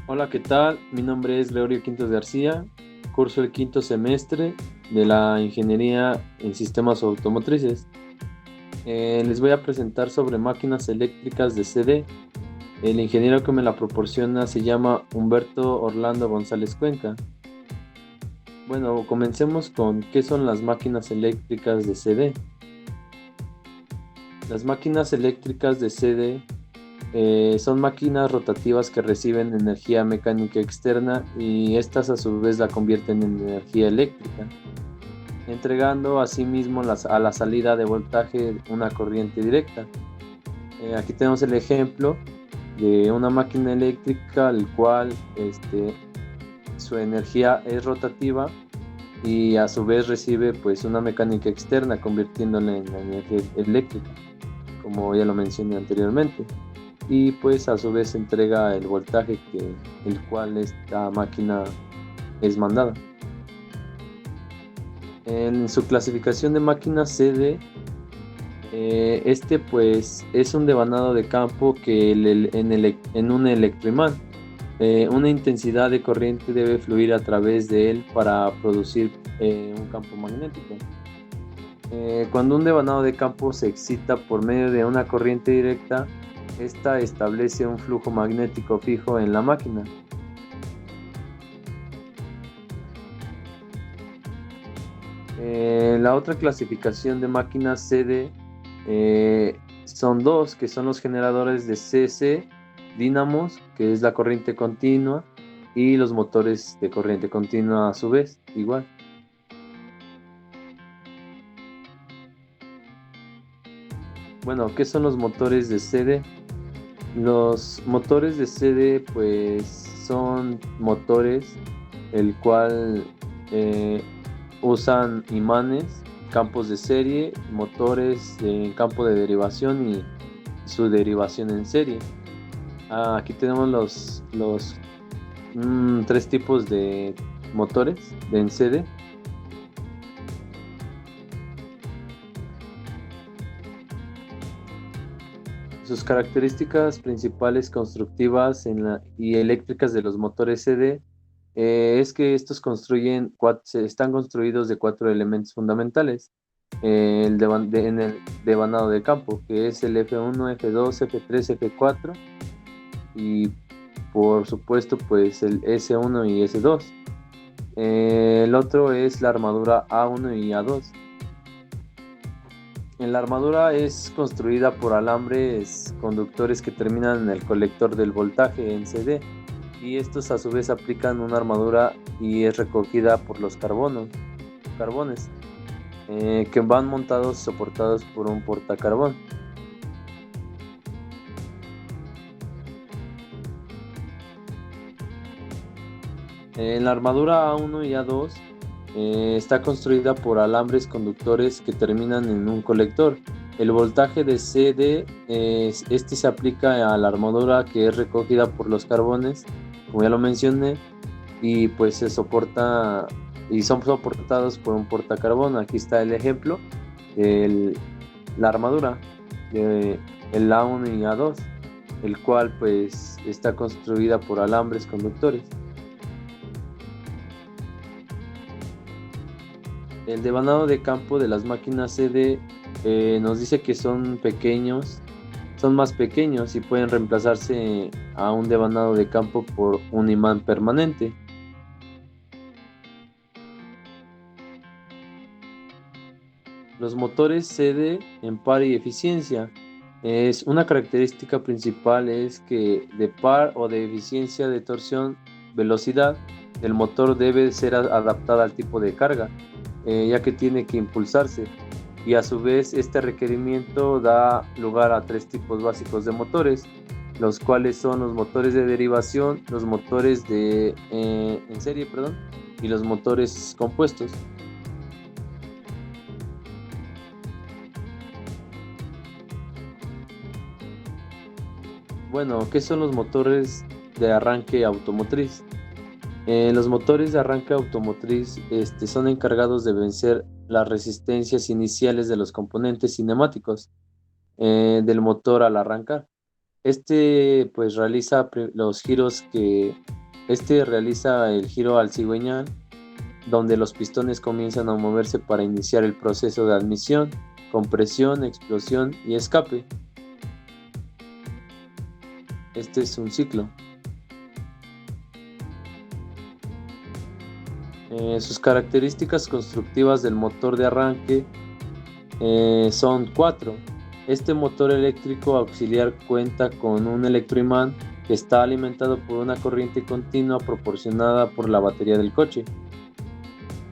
Hola, ¿qué tal? Mi nombre es Gregorio Quintos García, curso el quinto semestre de la Ingeniería en Sistemas Automotrices. Les voy a presentar sobre máquinas eléctricas de CD. El ingeniero que me la proporciona se llama Humberto Orlando González Cuenca. Bueno, comencemos con qué son las máquinas eléctricas de CD. Las máquinas eléctricas de CD son máquinas rotativas que reciben energía mecánica externa y estas a su vez la convierten en energía eléctrica, entregando asimismo a la salida de voltaje una corriente directa. Aquí tenemos el ejemplo de una máquina eléctrica el cual su energía es rotativa y a su vez recibe pues una mecánica externa convirtiéndola en energía eléctrica, como ya lo mencioné anteriormente, y pues a su vez entrega el voltaje el cual esta máquina es mandada. En su clasificación de máquinas CD, pues es un devanado de campo que en un electroimán, una intensidad de corriente debe fluir a través de él para producir un campo magnético. Cuando un devanado de campo se excita por medio de una corriente directa, esta establece un flujo magnético fijo en la máquina. La otra clasificación de máquinas CD son dos, que son los generadores de CC, dínamos, que es la corriente continua, y los motores de corriente continua a su vez, igual. Bueno, ¿qué son los motores de CD? Los motores de CD pues son motores el cual eh, usan imanes, campos de serie, motores en campo de derivación y su derivación en serie. Aquí tenemos los tres tipos de motores de en CD. Sus características principales constructivas y eléctricas de los motores CD es que estos están construidos de cuatro elementos fundamentales. En el devanado de campo, que es el F1, F2, F3, F4 y por supuesto pues el S1 y S2. El otro es la armadura A1 y A2. La armadura es construida por alambres conductores que terminan en el colector del voltaje en CD, y estos a su vez aplican una armadura y es recogida por los carbones, que van montados y soportados por un portacarbón. La armadura A1 y A2 está construida por alambres conductores que terminan en un colector. El voltaje de CD este se aplica a la armadura que es recogida por los carbones, como ya lo mencioné, y pues se soporta y son soportados por un portacarbón. Aquí está el ejemplo de la armadura de el A1 y A2, el cual pues está construida por alambres conductores. El devanado de campo de las máquinas CD nos dice que son más pequeños y pueden reemplazarse a un devanado de campo por un imán permanente. Los motores CD en par y eficiencia. Es una característica principal es que de par o de eficiencia de torsión, velocidad, el motor debe ser adaptada al tipo de carga, ya que tiene que impulsarse. Y a su vez este requerimiento da lugar a tres tipos básicos de motores, los cuales son los motores de derivación, los motores en serie, perdón, y los motores compuestos. Bueno, ¿qué son los motores de arranque automotriz? Los motores de arranque automotriz son encargados de vencer las resistencias iniciales de los componentes cinemáticos del motor al arrancar. Este pues realiza el giro al cigüeñal, donde los pistones comienzan a moverse para iniciar el proceso de admisión, compresión, explosión y escape. Este es un ciclo. Sus características constructivas del motor de arranque son 4. Este motor eléctrico auxiliar cuenta con un electroimán que está alimentado por una corriente continua proporcionada por la batería del coche.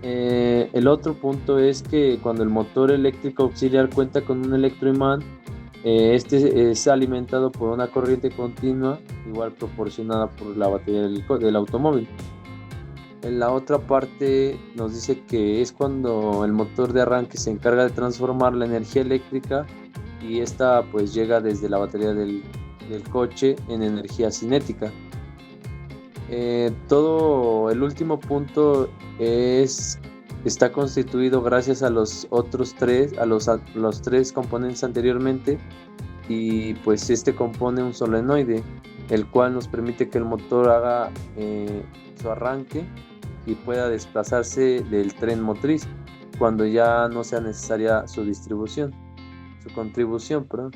El otro punto es que cuando el motor eléctrico auxiliar cuenta con un electroimán, este es alimentado por una corriente continua igual proporcionada por la batería del automóvil. En la otra parte nos dice que es cuando el motor de arranque se encarga de transformar la energía eléctrica y esta pues llega desde la batería del coche en energía cinética. Todo el último punto está constituido gracias a los otros tres, a los tres componentes anteriormente, y pues este compone un solenoide, el cual nos permite que el motor haga su arranque y pueda desplazarse del tren motriz cuando ya no sea necesaria su contribución, perdón.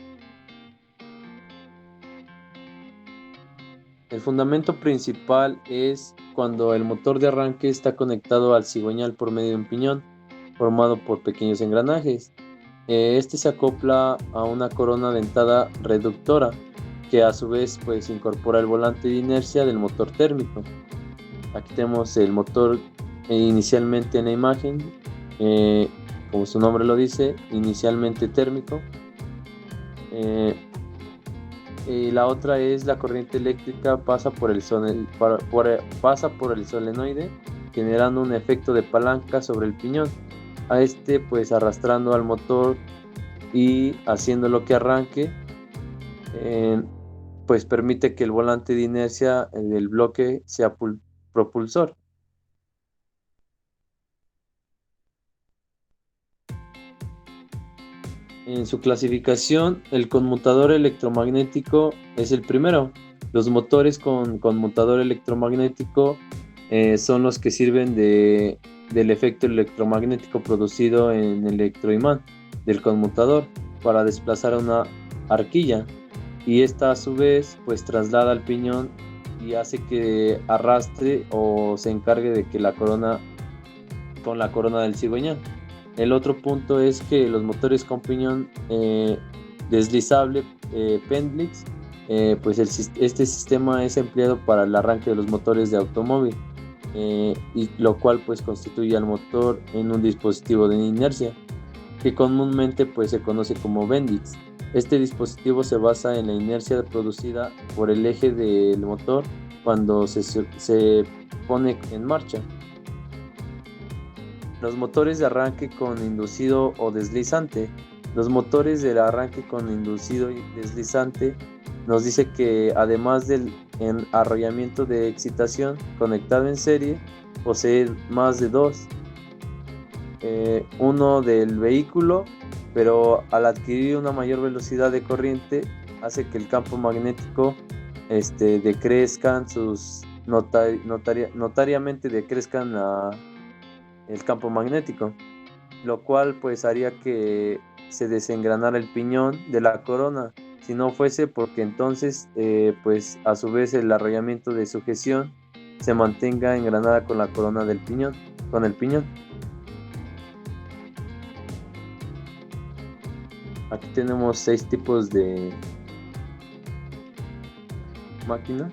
El fundamento principal es cuando el motor de arranque está conectado al cigüeñal por medio de un piñón formado por pequeños engranajes. Este se acopla a una corona dentada reductora que a su vez pues incorpora el volante de inercia del motor térmico. Aquí tenemos el motor inicialmente en la imagen, como su nombre lo dice, inicialmente térmico. Y la otra es la corriente eléctrica pasa por el solenoide, generando un efecto de palanca sobre el piñón, a este pues arrastrando al motor y haciéndolo que arranque, pues permite que el volante de inercia del bloque sea propulsor. En su clasificación, el conmutador electromagnético es el primero. Los motores con conmutador electromagnético son los que sirven del efecto electromagnético producido en el electroimán del conmutador para desplazar una arquilla, y esta a su vez pues traslada al piñón y hace que arrastre o se encargue de que con la corona del cigüeñal. El otro punto es que los motores con piñón deslizable Pendlix, pues este sistema es empleado para el arranque de los motores de automóvil, y lo cual pues constituye al motor en un dispositivo de inercia que comúnmente pues se conoce como Bendix. Este dispositivo se basa en la inercia producida por el eje del motor cuando se pone en marcha. Los motores de arranque con inducido o deslizante. Los motores de arranque con inducido y deslizante nos dice que además del enarrollamiento de excitación conectado en serie, posee más de dos. Uno del vehículo, pero al adquirir una mayor velocidad de corriente hace que el campo magnético decrezcan notariamente decrezcan el campo magnético, lo cual pues haría que se desengranara el piñón de la corona, si no fuese porque entonces pues a su vez el arrollamiento de sujeción se mantenga engranada con la corona del piñón, con el piñón. Aquí tenemos 6 tipos de máquinas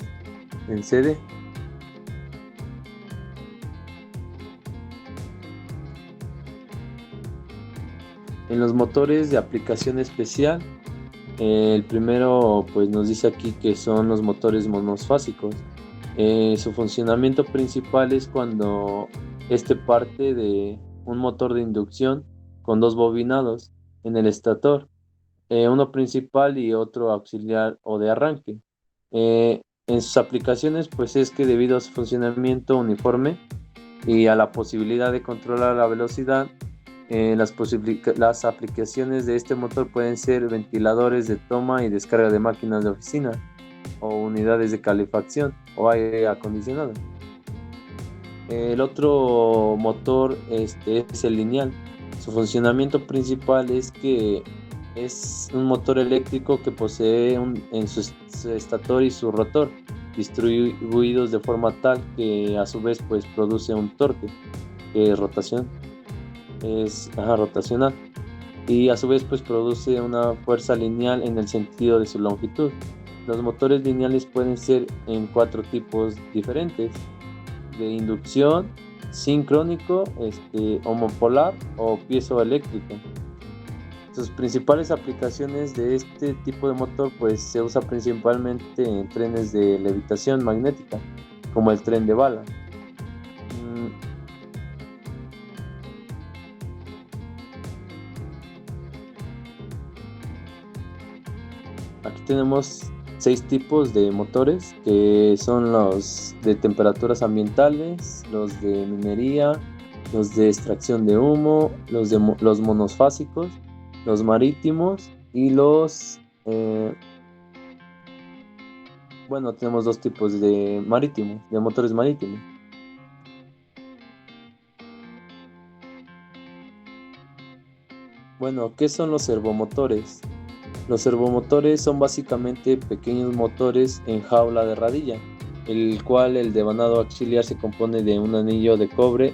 en sede. En los motores de aplicación especial, el primero pues nos dice aquí que son los motores monosfásicos. Su funcionamiento principal es cuando este parte de un motor de inducción con dos bobinados en el estator, uno principal y otro auxiliar o de arranque. En sus aplicaciones pues es que debido a su funcionamiento uniforme y a la posibilidad de controlar la velocidad, Las aplicaciones de este motor pueden ser ventiladores de toma y descarga de máquinas de oficina o unidades de calefacción o aire acondicionado. El otro motor es el lineal. Su funcionamiento principal es que es un motor eléctrico que posee en su estator y su rotor distribuidos de forma tal que a su vez pues produce un torque, que es rotacional, y a su vez pues produce una fuerza lineal en el sentido de su longitud. Los motores lineales pueden ser en 4 tipos diferentes: de inducción, sincrónico, homopolar o piezoeléctrico. Sus principales aplicaciones de este tipo de motor pues se usa principalmente en trenes de levitación magnética, como el tren de bala. Aquí tenemos 6 tipos de motores, que son los de temperaturas ambientales, los de minería, los de extracción de humo, los monofásicos, los marítimos y tenemos 2 tipos de motores marítimos. Bueno, ¿qué son los servomotores? Los servomotores son básicamente pequeños motores en jaula de radilla, el cual el devanado auxiliar se compone de un anillo de cobre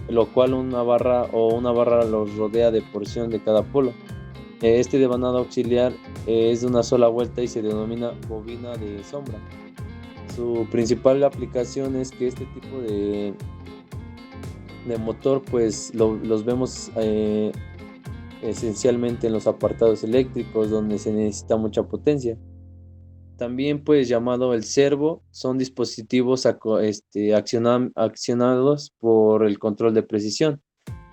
lo cual una barra los rodea de porción de cada polo. Este devanado auxiliar es de una sola vuelta y se denomina bobina de sombra. Su principal aplicación es que este tipo de motor pues los vemos esencialmente en los apartados eléctricos, donde se necesita mucha potencia. También pues llamado el servo, son dispositivos accionados por el control de precisión,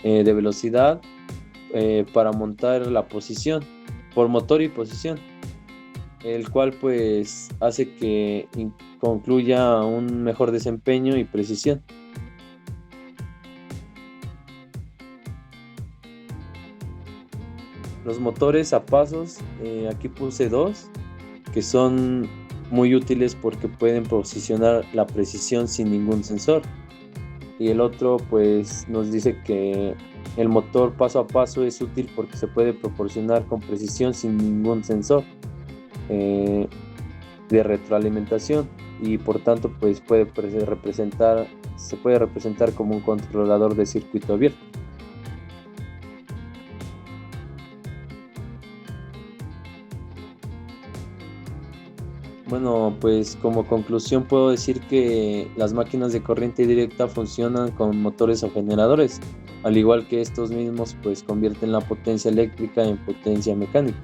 de velocidad, para montar la posición, por motor y posición, el cual pues hace que concluya un mejor desempeño y precisión. Los motores a pasos, aquí puse 2, que son muy útiles porque pueden posicionar la precisión sin ningún sensor. Y el otro pues nos dice que el motor paso a paso es útil porque se puede proporcionar con precisión sin ningún sensor de retroalimentación, y por tanto pues se puede representar como un controlador de circuito abierto. Bueno, pues como conclusión puedo decir que las máquinas de corriente directa funcionan con motores o generadores, al igual que estos mismos pues convierten la potencia eléctrica en potencia mecánica.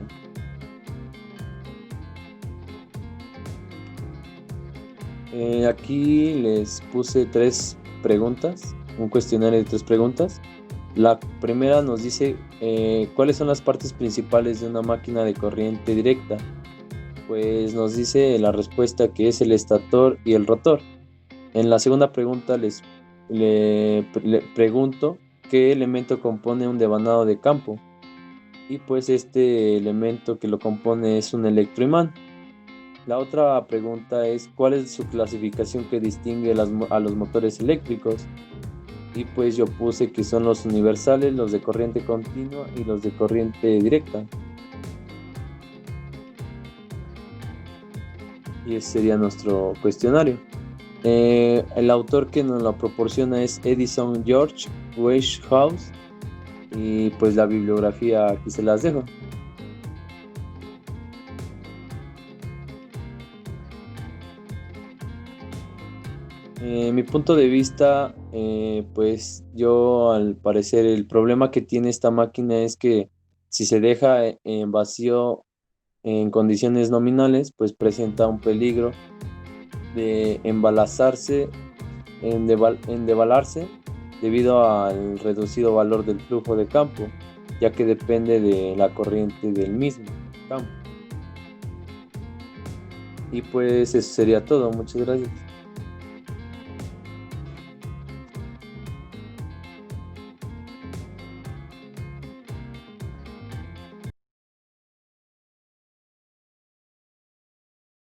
Aquí les puse 3 preguntas, un cuestionario de 3 preguntas. La primera nos dice ¿cuáles son las partes principales de una máquina de corriente directa? Pues nos dice la respuesta que es el estator y el rotor. En la segunda pregunta le pregunto qué elemento compone un devanado de campo, y pues este elemento que lo compone es un electroimán. La otra pregunta es ¿cuál es su clasificación que distingue a los motores eléctricos? Y pues yo puse que son los universales, los de corriente continua y los de corriente directa. Y ese sería nuestro cuestionario. El autor que nos lo proporciona es Edison George Weishaupt, y pues la bibliografía aquí se las dejo. Mi punto de vista, pues yo al parecer el problema que tiene esta máquina es que si se deja en vacío en condiciones nominales, pues presenta un peligro de embalarse debido al reducido valor del flujo de campo, ya que depende de la corriente del mismo campo. Y pues eso sería todo. Muchas gracias.